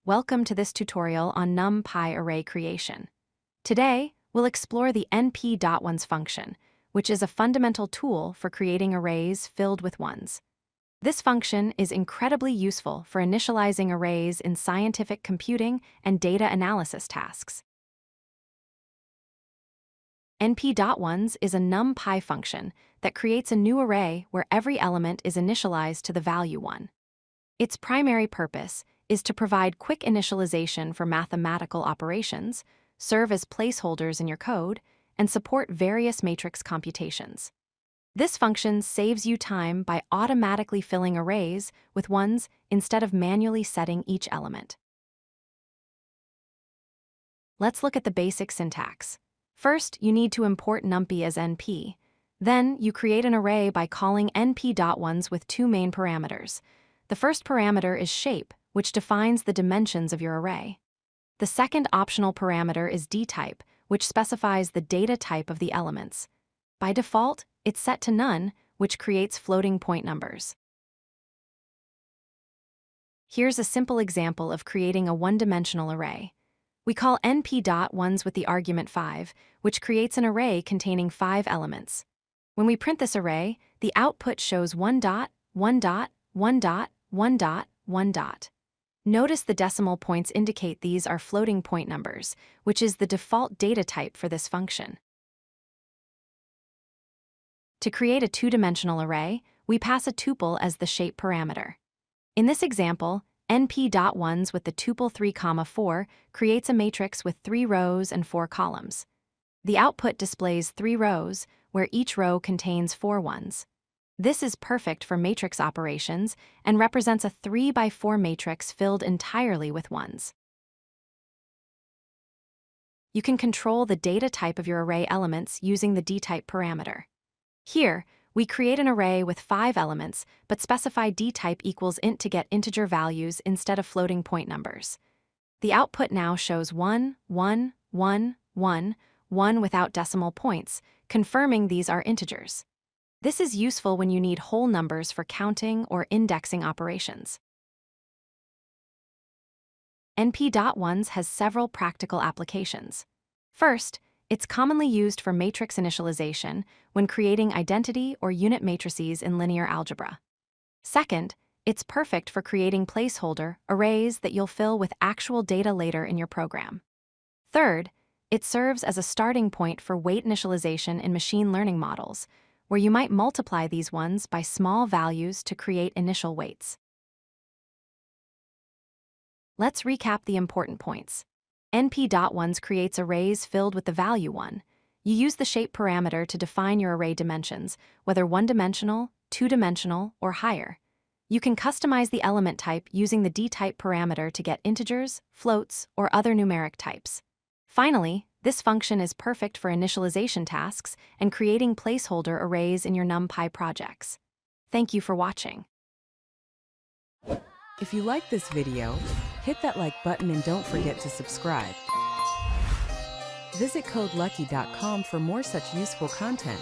Welcome to this tutorial on NumPy array creation. Today, we'll explore the np.ones function, which is a fundamental tool for creating arrays filled with ones. This function is incredibly useful for initializing arrays in scientific computing and data analysis tasks. np.ones is a NumPy function that creates a new array where every element is initialized to the value 1. Its primary purpose is to provide quick initialization for mathematical operations, serve as placeholders in your code, and support various matrix computations. This function saves you time by automatically filling arrays with ones instead of manually setting each element. Let's look at the basic syntax. First, you need to import NumPy as np. Then, you create an array by calling np.ones with two main parameters. The first parameter is shape, which defines the dimensions of your array. The second optional parameter is dtype, which specifies the data type of the elements. By default, it's set to none, which creates floating point numbers. Here's a simple example of creating a one-dimensional array. We call np.ones with the argument 5, which creates an array containing 5 elements. When we print this array, the output shows 1 dot, 1 dot, 1 dot, 1 dot, 1 dot. Notice the decimal points indicate these are floating point numbers, which is the default data type for this function. To create a two-dimensional array, we pass a tuple as the shape parameter. In this example, np.ones with the tuple 3, 4 creates a matrix with 3 rows and 4 columns. The output displays 3 rows, where each row contains 4 ones. This is perfect for matrix operations and represents a 3 by 4 matrix filled entirely with ones. You can control the data type of your array elements using the dtype parameter. Here, we create an array with 5 elements, but specify dtype equals int to get integer values instead of floating point numbers. The output now shows 1, 1, 1, 1, 1 without decimal points, confirming these are integers. This is useful when you need whole numbers for counting or indexing operations. np.ones has several practical applications. First, it's commonly used for matrix initialization when creating identity or unit matrices in linear algebra. Second, it's perfect for creating placeholder arrays that you'll fill with actual data later in your program. Third, it serves as a starting point for weight initialization in machine learning models, where you might multiply these ones by small values to create initial weights. Let's recap the important points. np.ones creates arrays filled with the value 1. You use the shape parameter to define your array dimensions, whether one-dimensional, two-dimensional, or higher. You can customize the element type using the dtype parameter to get integers, floats, or other numeric types. Finally, this function is perfect for initialization tasks and creating placeholder arrays in your NumPy projects. Thank you for watching. If you like this video, hit that like button and don't forget to subscribe. Visit codelucky.com for more such useful content.